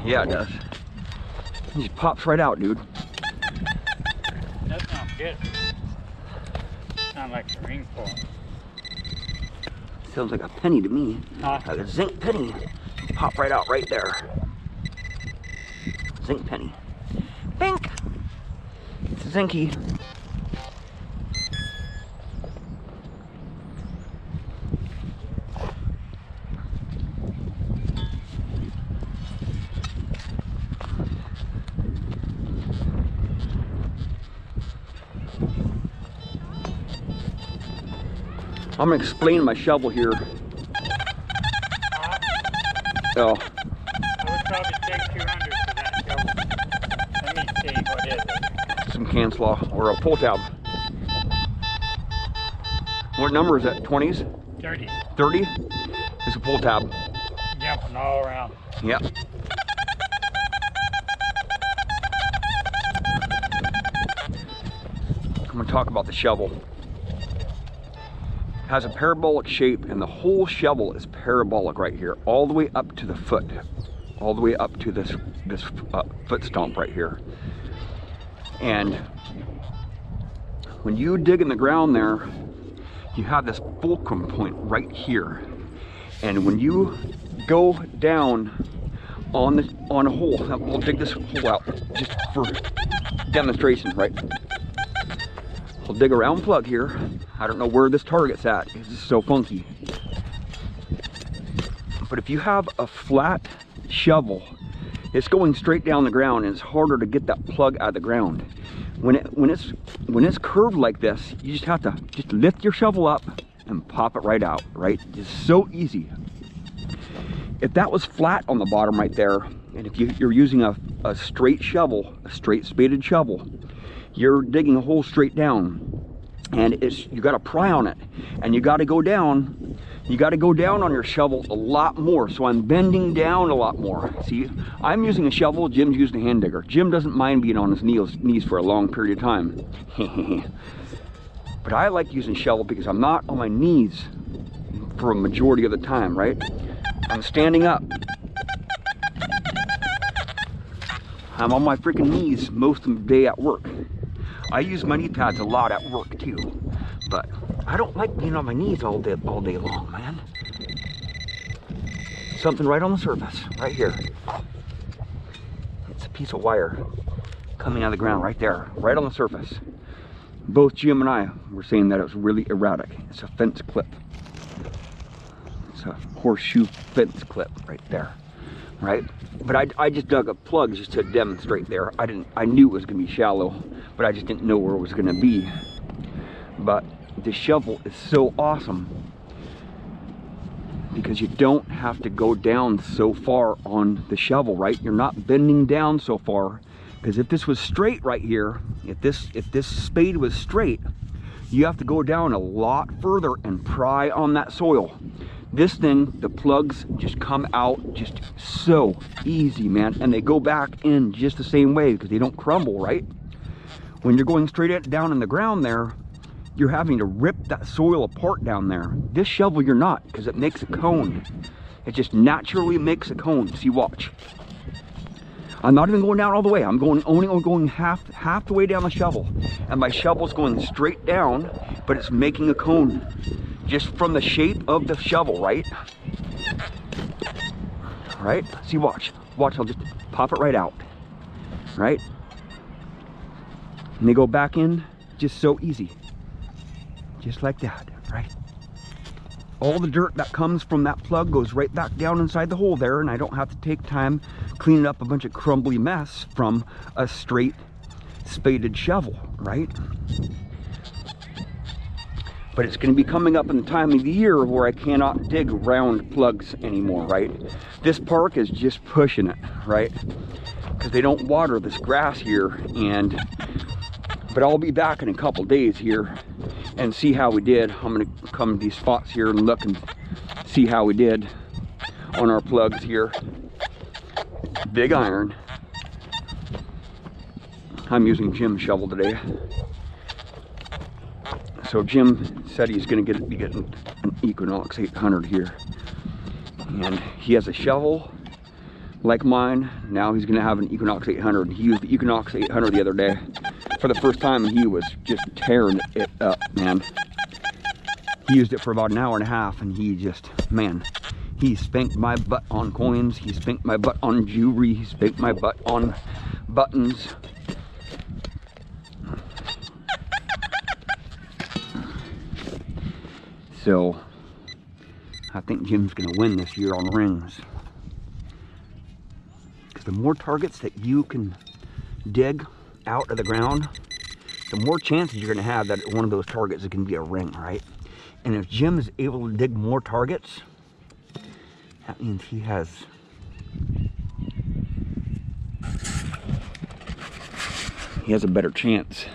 Yeah, it does. It just pops right out, dude. That sounds good. Sounds like a ring pull. Sounds like a penny to me. Huh? Like a zinc penny. Pop right out right there. Zinc penny. Bink! It's zinky. I'm gonna explain my shovel here. Oh. I would probably take 200 for that shovel. Let me see, what is it? Some can slaw or a pull tab. What number is that? 20s? 30. 30? It's a pull tab. Jumping all around. Yep. I'm gonna talk about the shovel. It has a parabolic shape, and the whole shovel is parabolic right here, all the way up to the foot, all the way up to this foot stomp right here. And when you dig in the ground there, you have this fulcrum point right here. And when you go down on a hole, we'll dig this hole out just for demonstration, right? We'll dig a round plug here. I don't know where this target's at. It's just so funky. But if you have a flat shovel, it's going straight down the ground, and it's harder to get that plug out of the ground. When it's curved like this, you just have to just lift your shovel up and pop it right out, right? It's so easy. If that was flat on the bottom right there, and if you're using a straight shovel, a straight spaded shovel, you're digging a hole straight down, and you got to pry on it, and you got to go down. You got to go down on your shovel a lot more. So I'm bending down a lot more. See, I'm using a shovel. Jim's using a hand digger. Jim doesn't mind being on his knees for a long period of time. But I like using shovel because I'm not on my knees for a majority of the time, right? I'm standing up. I'm on my freaking knees most of the day at work. I use my knee pads a lot at work too, but I don't like being on my knees all day long, man. Something right on the surface, right here. It's a piece of wire coming out of the ground right there, right on the surface. Both Jim and I were saying that it was really erratic. It's a fence clip. It's a horseshoe fence clip right there, right? But I just dug a plug just to demonstrate there. I knew it was gonna be shallow, but I just didn't know where it was gonna be. But the shovel is so awesome because you don't have to go down so far on the shovel, right? You're not bending down so far, because if this was straight right here, if this spade was straight, you have to go down a lot further and pry on that soil. This thing, the plugs just come out just so easy, man, and they go back in just the same way because they don't crumble, right? When you're going straight down in the ground there, you're having to rip that soil apart down there. This shovel, you're not, because it makes a cone. It just naturally makes a cone. See, watch. I'm not even going down all the way. I'm only going half the way down the shovel, and my shovel's going straight down, but it's making a cone just from the shape of the shovel, right? Right? See, watch. Watch, I'll just pop it right out, right? And they go back in just so easy. Just like that, right? All the dirt that comes from that plug goes right back down inside the hole there, and I don't have to take time cleaning up a bunch of crumbly mess from a straight spaded shovel, right? But it's going to be coming up in the time of the year where I cannot dig round plugs anymore, right? This park is just pushing it, right? Because they don't water this grass here, but I'll be back in a couple days here and see how we did. I'm going to come to these spots here and look and see how we did on our plugs here. Big iron. I'm using Jim's shovel today. So Jim said he's going to be getting an Equinox 800 here. And he has a shovel like mine. Now he's gonna have an Equinox 800. He used the Equinox 800 the other day for the first time, and he was just tearing it up, man. He used it for about an hour and a half, and he just, man, he spanked my butt on coins. He spanked my butt on jewelry. He spanked my butt on buttons. So I think Jim's gonna win this year on rings. Because the more targets that you can dig out of the ground, the more chances you're gonna have that one of those targets is gonna be a ring, right? And if Jim is able to dig more targets, that means he has a better chance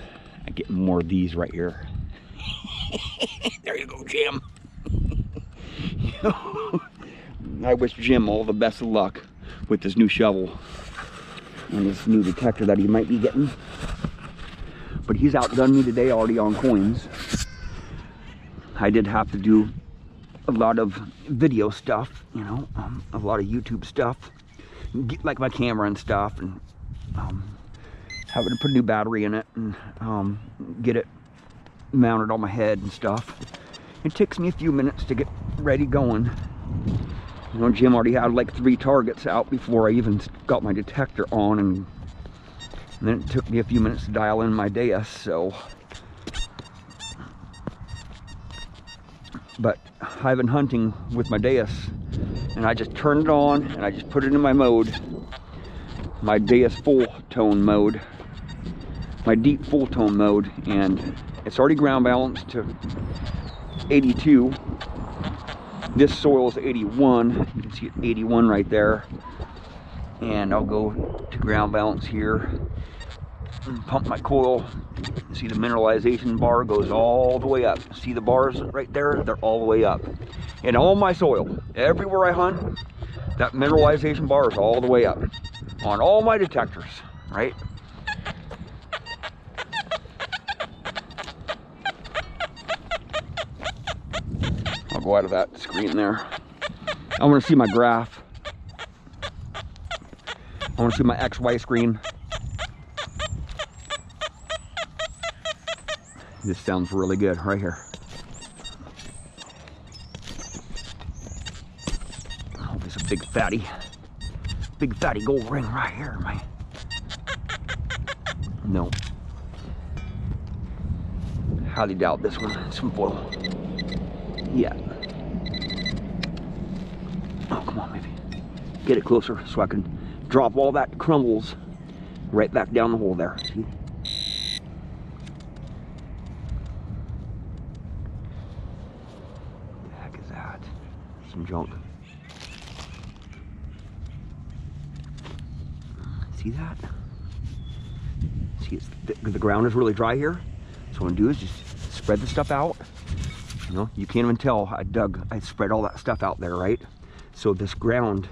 at getting more of these right here. There you go, Jim. I wish Jim all the best of luck with this new shovel and this new detector that he might be getting. But he's outdone me today already on coins. I did have to do a lot of video stuff, you know, a lot of YouTube stuff, get like my camera and stuff, and having to put a new battery in it and get it mounted on my head and stuff. It takes me a few minutes to get ready going. You know, Jim already had like 3 targets out before I even got my detector on, and then it took me a few minutes to dial in my Deus, so. But I've been hunting with my Deus, and I just turned it on and I just put it in my mode, my Deus full tone mode, my deep full tone mode, and it's already ground balanced to 82. This soil is 81. You can see it 81 right there. And I'll go to ground balance here and pump my coil. See the mineralization bar goes all the way up. See the bars right there? They're all the way up. And all my soil, everywhere I hunt, that mineralization bar is all the way up on all my detectors, right? I'll go out of that screen there. I want to see my graph. I want to see my XY screen. This sounds really good right here. Oh, there's a big fatty gold ring right here, man. No. Highly doubt this one. Some foil. Yeah. Oh, come on, maybe. Get it closer so I can drop all that crumbles right back down the hole there. See? What the heck is that? Some junk. See that? See, the ground is really dry here. So what I'm gonna do is just spread the stuff out. You know, you can't even tell I spread all that stuff out there, right? So this ground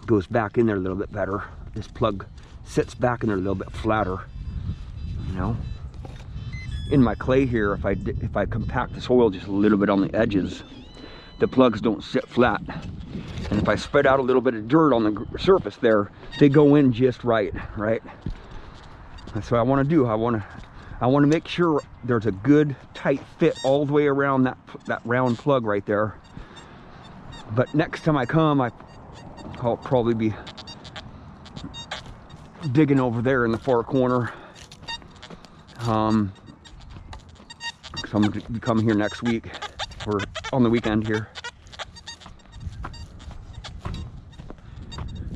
goes back in there a little bit better. This plug sits back in there a little bit flatter, you know? In my clay here, if I compact the soil just a little bit on the edges, the plugs don't sit flat. And if I spread out a little bit of dirt on the surface there, they go in just right, right? That's what I want to do. I want to make sure there's a good tight fit all the way around that round plug right there. But next time I come, I'll probably be digging over there in the far corner. So I'm going to be coming here next week, or on the weekend here.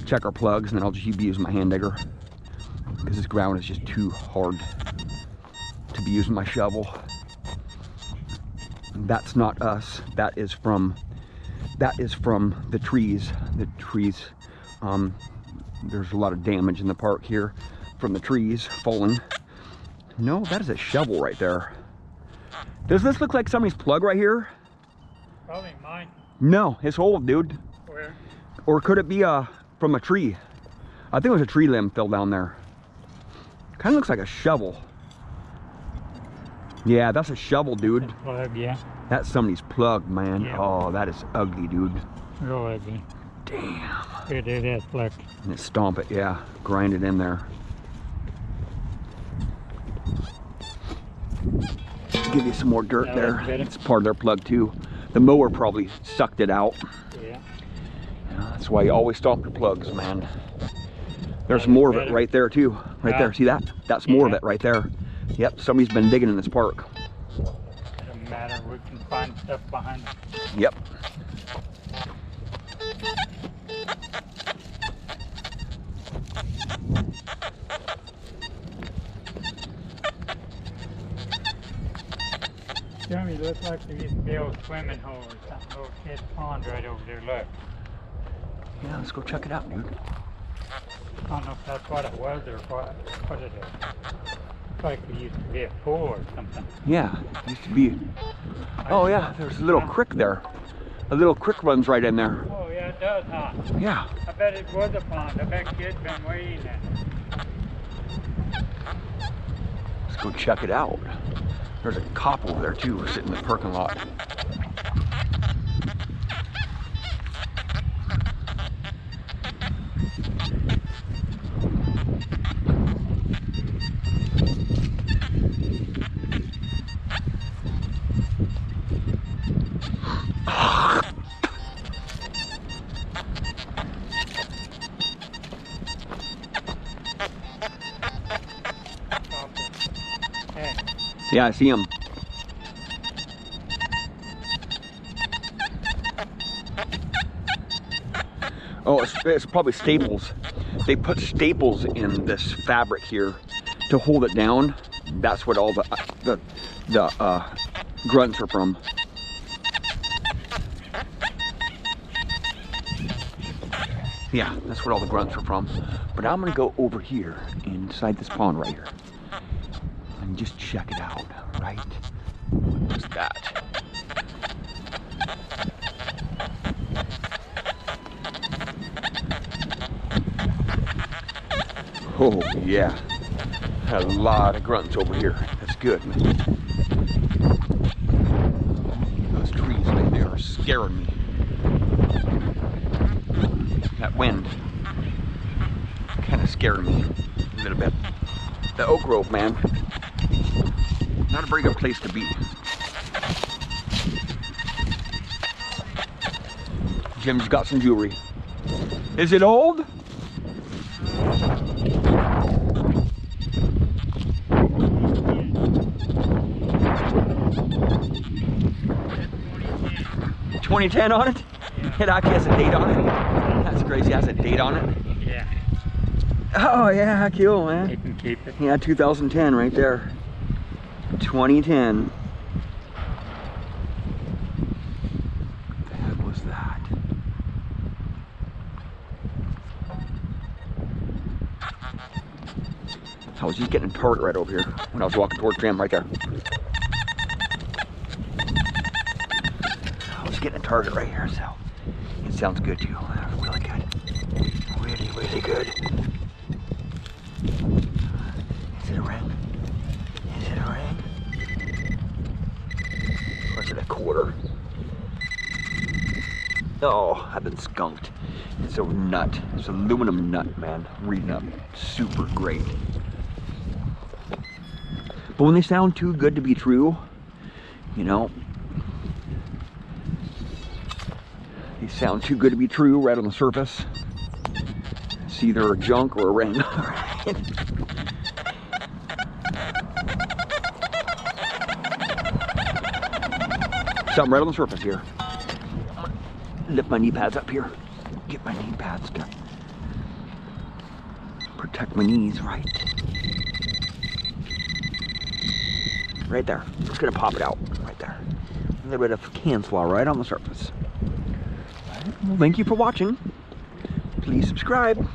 Check our plugs, and then I'll just be using my hand digger, because this ground is just too hard to be using my shovel. That's not us. That is from the trees. The trees. There's a lot of damage in the park here from the trees falling. No, that is a shovel right there. Does this look like somebody's plug right here? Probably mine. No, it's old, dude. Where? Or could it be from a tree? I think it was a tree limb fell down there. Kind of looks like a shovel. Yeah, that's a shovel, dude. Plug, yeah. That's somebody's plug, man. Yeah. Oh, that is ugly, dude. Real ugly. Damn. Here, do that, look. And stomp it, yeah. Grind it in there. Give you some more dirt That there. looks better. It's part of their plug too. The mower probably sucked it out. Yeah. That's why you always stomp your plugs, man. There's That more of looks it better. right there too. Right Yeah. there, see that? That's more of Yeah. it right there. Yep, somebody's been digging in this park. Doesn't matter, we can find stuff behind it. Yep. Jeremy, looks like there used to be an old swimming hole or something, little kid's pond right over there, look. Yeah, let's go check it out, dude. I don't know if that's what it was or what it is. Looks like there used to be a pool or something. Yeah, used to be. Oh yeah, there's a little creek there. A little creek runs right in there. Oh yeah, it does, huh? Yeah. I bet it was a pond. I bet kids been wading in it. Let's go check it out. There's a cop over there too, sitting in the parking lot. Hey, Yeah, I see him. Oh, it's probably staples. They put staples in this fabric here to hold it down. That's what all the grunts are from. Yeah, that's what all the grunts are from. But I'm gonna go over here inside this pond right here and just check it out, right? What's that? Oh yeah, a lot of grunts over here. That's good, man. Those trees, man, they are scaring me. That wind kind of scared me a little bit. The oak grove, man, not a very good place to be. Jim's got some jewelry. Is it old? $2010 on it? It actually has a date on it. That's crazy. It has a date on it. yeah, Oh yeah, cool, man. you can keep it. Yeah, 2010 right there. 2010. What the heck was that? I was just getting a target right over here when I was walking towards Jim right there. I was getting a target right here, so it sounds good too. Really good. Really, really good. Is it a ring? Is it a ring? Or is it a quarter? Oh, I've been skunked. It's a nut. It's an aluminum nut, man. Reading up. Super great. But when they sound too good to be true, you know, they sound too good to be true right on the surface. It's either a junk or a ring. Something right on the surface here. I'm gonna lift my knee pads up here. Get my knee pads to protect my knees right. Right there. Just gonna pop it out right there. A little bit of can slaw right on the surface. All right. Well, thank you for watching. Please subscribe.